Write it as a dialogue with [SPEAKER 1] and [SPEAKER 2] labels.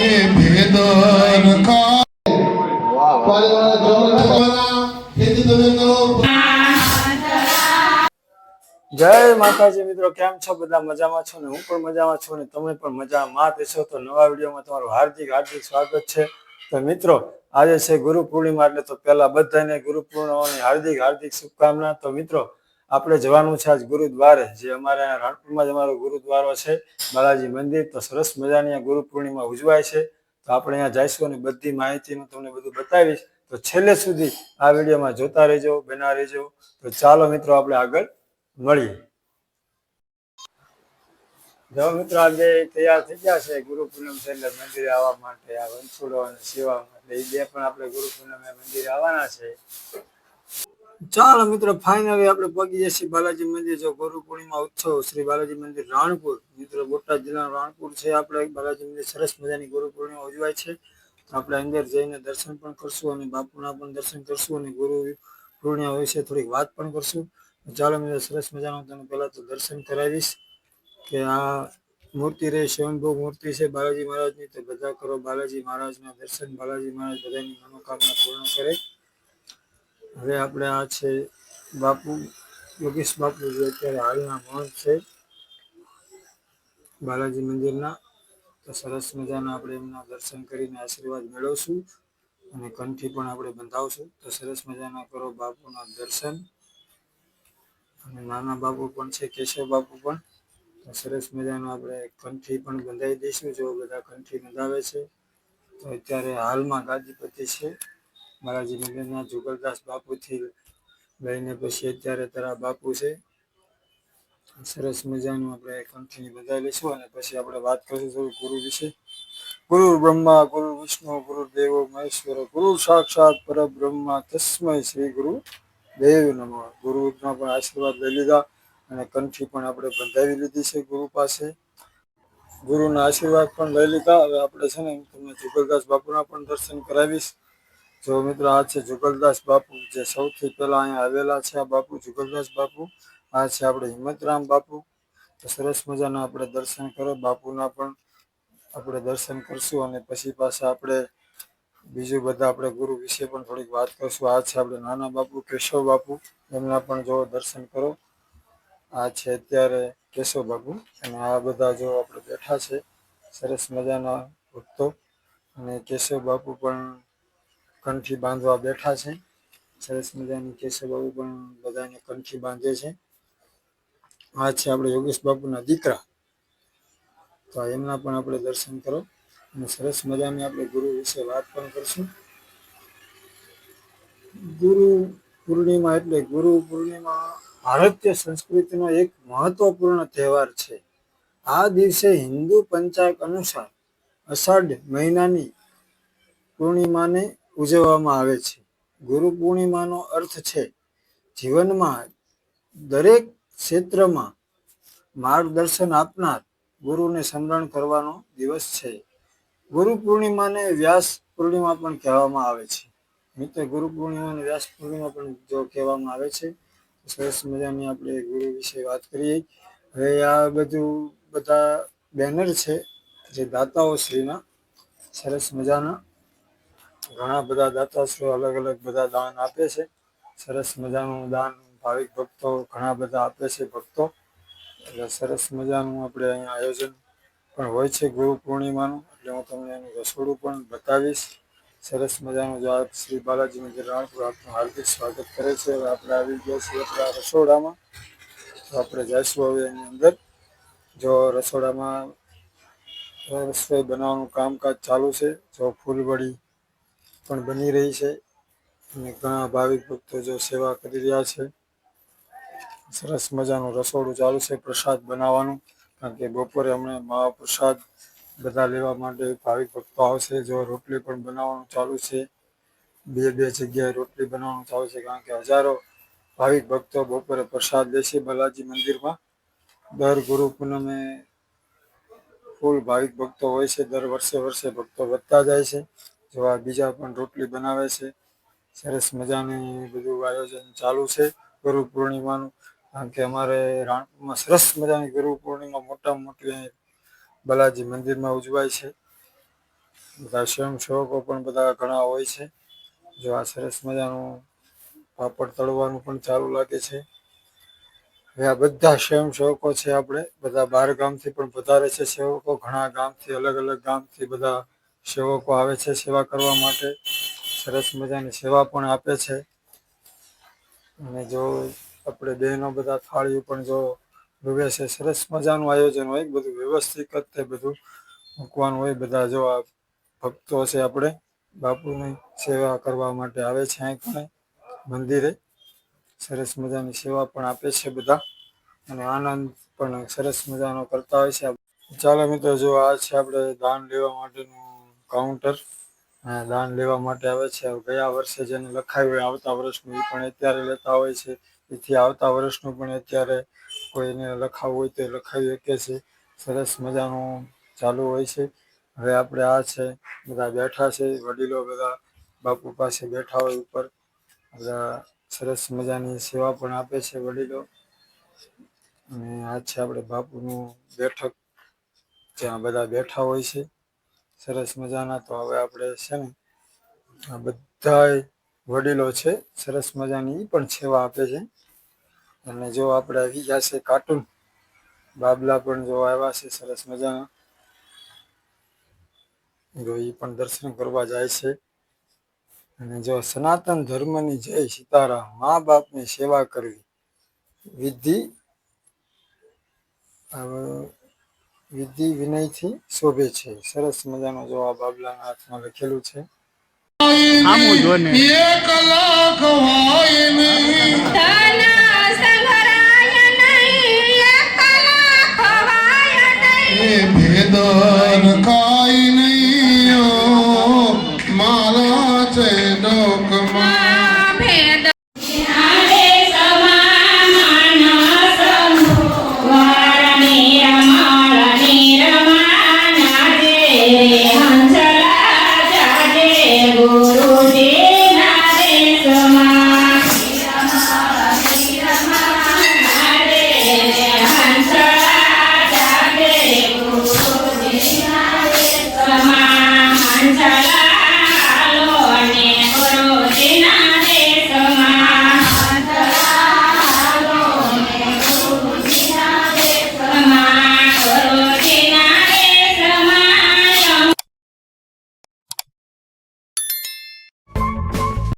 [SPEAKER 1] ભેદ રખા
[SPEAKER 2] જય માતાજી મિત્રો, કેમ છો? બધા મજામાં છો ને? હું પણ મજામાં છું ને તમે પણ મજામાં દેશો. તો નવા વિડીયોમાં તમારું હાર્દિક હાર્દિક સ્વાગત છે. તો મિત્રો, આજે છે ગુરુ પૂર્ણિમા, એટલે તો પહેલા બધાને ગુરુ પૂર્ણિમાની હાર્દિક હાર્દિક શુભકામના. તો મિત્રો, આપણે જવાનું છે આજ ગુરુદ્વારે, જે અમારે રાણપુરમાં જ અમારો ગુરુદ્વારો છે, બાલાજી મંદિર. તો સરસ મજાની ગુરુ પૂર્ણિમા ઉજવાય છે. તો આપણે અહીંયા જઈશું અને બધી માહિતીનું તમને બધું બતાવીશ. તો છેલ્લે સુધી આ વિડીયોમાં જોતા રહેજો, બના રહેજો. તો ચાલો મિત્રો, આપણે આગળ મળીએ. જો મિત્રો, આજે તૈયાર થઈ ગયા છે ગુરુ પૂનમ છે એટલે મંદિરે આવવા માટે. આ વંશુડો અને શિવા એટલે એ બે પણ આપણે ગુરુ પૂનમે મંદિરે આવવાના છે. ચાલો મિત્રો, ફાઇનલી આપણે પહોંચી જઈએ બાલાજી મંદિર. જો ગુરુ પૂર્ણિમા ઉત્સવ શ્રી બાલાજી મંદિર રાણપુર, મિત્રો બોટાદ જિલ્લાનું રાણપુર છે આપણે બાલાજી મંદિર. સરસ મજાની ગુરુ પૂર્ણિમા ઉજવાય છે. તો આપણે અંદર જઈને દર્શન પણ કરશું અને બાપુના પણ દર્શન કરશું અને ગુરુ પૂર્ણિમા વિશે થોડીક વાત પણ કરશું. ચાલો મિત્રો, સરસ મજાનું તમને પહેલા તો દર્શન કરાવીશ કે આ મૂર્તિ રહી સ્વયંભૂ મૂર્તિ છે બાલાજી મહારાજની. તો બધા કરો બાલાજી મહારાજના દર્શન. બાલાજી મહારાજ બધાની મનોકામના પૂર્ણ કરે. હવે આપણે આ છે બાપુ યોગેશ બાપુ, જે અત્યારે હાલના મહંત છે બાલાજી મંદિરના. તો સરસ મજાના આપણે એમના દર્શન કરીને આશીર્વાદ મેળવશું અને કંઠી પણ આપણે બંધાવશું. તો સરસ મજાના કરો બાપુના દર્શન. અને નાના બાપુ પણ છે, કેશવ બાપુ પણ. તો સરસ મજાનું આપણે કંઠી પણ બંધાવી દઈશું. જો બધા કંઠી બંધાવે છે. તો અત્યારે હાલમાં ગાદીપતિ છે બાલાજી મંદિરના જુગલદાસ બાપુથી લઈને પછી અત્યારે તારા બાપુ છે. સરસ મજાનું આપણે કંઠી બંધાવી લઈશું અને પછી આપણે વાત કરીશું ગુરુ વિશે. ગુરુ બ્રહ્મા ગુરુ વિષ્ણુ ગુરુ દેવો મહેશ્વર ગુરુ સાક્ષાત પરબ્રહ્મા તસ્મૈ શ્રી ગુરુ દેવ નમઃ. ગુરુના પણ આશીર્વાદ લઈ લીધા અને કંઠી પણ આપણે બંધાવી લીધી છે ગુરુ પાસે. ગુરુના આશીર્વાદ પણ લઈ લીધા. હવે આપણે છે ને તમને જુગલદાસ બાપુના પણ દર્શન કરાવીશ. જો મિત્રો, આ છે જુગલદાસ બાપુ, જે સૌથી પહેલા અહીંયા આવેલા છે. આ બાપુ જુગલદાસ બાપુ. આ છે આપણે હિંમતરામ બાપુ. તો સરસ મજાના આપણે દર્શન કરો બાપુના પણ આપણે દર્શન કરશું અને પછી પાછા આપણે બીજું બધા આપણે ગુરુ વિશે પણ થોડીક વાત કરશું. આ છે આપણે નાના બાપુ કેશવ બાપુ, એમના પણ જો દર્શન કરો. આ છે અત્યારે કેશવ બાપુ અને આ બધા જો આપણે બેઠા છે સરસ મજાના ભક્તો. અને કેશવ બાપુ પણ કંઠી બાંધવા બેઠા છે. સરસ મજાની કેશવ બાપુ પણ બધાને કંઠી બાંધે છે. આ છે આપણે યોગેશ બાપુના દીકરા. તો એમના પણ આપણે દર્શન કરો અને સરસ મજાની આપણે ગુરુ વિશે વાત પણ કરશું. ગુરુ પૂર્ણિમા એટલે ગુરુ પૂર્ણિમા ભારતીય સંસ્કૃતિનો એક મહત્વપૂર્ણ તહેવાર છે. આ દિવસે હિન્દુ પંચાંગ અનુસાર અષાઢ મહિનાની પૂર્ણિમાને ઉજવવામાં આવે છે. ગુરુ પૂર્ણિમાનો અર્થ છે જીવનમાં દરેક ક્ષેત્રમાં માર્ગદર્શન આપનાર ગુરુને સ્મરણ કરવાનો દિવસ છે. ગુરુ પૂર્ણિમાને વ્યાસ પૂર્ણિમા પણ કહેવામાં આવે છે. મિત્ર, ગુરુ પૂર્ણિમાને વ્યાસ પૂર્ણિમા પણ જો કહેવામાં આવે છે. સરસ મજાની આપણે ગુરુ વિશે વાત કરીએ. હવે આ બધું બધા બેનર છે જે દાતાઓ શ્રીના, સરસ મજાના ઘણા બધા દાતાશ્રીઓ અલગ અલગ બધા દાન આપે છે. સરસ મજાનું દાન ભાવિક ભક્તો ઘણા બધા આપે છે ભક્તો. એટલે સરસ મજાનું આપણે અહીંયા આયોજન પણ હોય છે ગુરુ પૂર્ણિમાનું. એટલે હું તમને એનું રસોડું પણ બતાવીશ. સરસ મજાનું જો આ શ્રી બાલાજી મંદિર રાણપુર આપનું હાર્દિક સ્વાગત કરે છે. હવે આપણે આવી ગયા છીએ આપણા રસોડામાં. તો આપણે જઈશું હવે એની અંદર. જો રસોડામાં રસોઈ બનાવવાનું કામકાજ ચાલુ છે. જો ફૂલવડી પણ બની રહી છે અને ઘણા ભાવિક ભક્તો જો સેવા કરી રહ્યા છે. સરસ મજાનું રસોડું ચાલુ છે પ્રસાદ બનાવવાનું, કારણ કે બપોરે હમણાં મહાપ્રસાદ બધા લેવા માટે ભાવિક ભક્તો આવશે. જો રોટલી પણ બનાવવાનું ચાલુ છે. બે બે જગ્યાએ રોટલી બનાવવાનું ચાલુ છે, કારણ કે હજારો ભાવિક ભક્તો બપોરે પ્રસાદ લેશે બાલાજી મંદિરમાં. દર ગુરુ પૂનમે ફૂલ ભાવિક ભક્તો હોય છે. દર વર્ષે વર્ષે ભક્તો વધતા જાય છે. જો આ બીજા પણ રોટલી બનાવે છે. સરસ મજાની બધું આયોજન ચાલુ છે ગુરુ પૂર્ણિમાનું. કારણ કે અમારે રાણપુરમાં સરસ મજાની ગુરુ પૂર્ણિમા મોટામાં મોટી બાલાજી મંદિરમાં ઉજવાય છે. બધા સ્વયંસેવકો પણ બધા ઘણા હોય છે. જો આ સરસ મજાનું પાપડ તળવાનું પણ ચાલુ લાગે છે. હવે આ બધા સ્વયંસેવકો છે, આપણે બધા 12 ગામથી પણ વધારે છે સેવકો, ઘણા ગામથી અલગ અલગ ગામથી બધા સેવકો આવે છે સેવા કરવા માટે. સરસ મજાની સેવા પણ આપે છે. અને જો આપણે બહેનો બધા થાળીઓ પણ જો ડૂબે છે, સરસ મજાનું આયોજન હોય, બધું વ્યવસ્થિત રીતે બધું મૂકવાનું હોય. બધા જો આ ભક્તો છે આપણે બાપુની સેવા કરવા માટે આવે છે અહીં કણે મંદિરે. સરસ મજાની સેવા પણ આપે છે બધા, અને આનંદ પણ સરસ મજાનો કરતા હોય છે. ચાલો મિત્રો, જો આ છે આપણે દાન લેવા માટેનું કાઉન્ટર. દાન લેવા માટે આવે છે. ગયા વર્ષે જેને લખાયું હોય આવતા વર્ષનું એ પણ અત્યારે લેતા હોય છે. એથી આવતા વર્ષનું પણ અત્યારે કોઈને લખાવવું હોય તો લખાવી શકે છે. સરસ મજાનું ચાલુ હોય છે. હવે આપણે આ છે બધા બેઠા છે, વડીલો બધા બાપુ પાસે બેઠા હોય ઉપર. બધા સરસ મજાની સેવા પણ આપે છે વડીલો. અને આ છે આપણે બાપુનું બેઠક, જ્યાં બધા બેઠા હોય છે સરસ મજાના. તો હવે આપણે છે ને આ બધા વડીલો છે, સરસ મજાની ઈ પણ સેવા આપે છે. અને જો આપણે આવી ગયા છે કાર્ટૂન બાબલા પણ જો આવ્યા છે સરસ મજાના, જો એ પણ દર્શન કરવા જાય છે. અને જો સનાતન ધર્મની જય સીતારામ, મા બાપની સેવા કરવી વિધિ વિધિ વિનયથી શોભે છે. સરસ મજાનો જો આ બાબલાના હાથમાં લખેલું છે.
[SPEAKER 3] આમું જો ને
[SPEAKER 1] એક લાખ વાય નહીં
[SPEAKER 4] ધન સંઘરાય નહીં, એક લાખ વાય નહીં.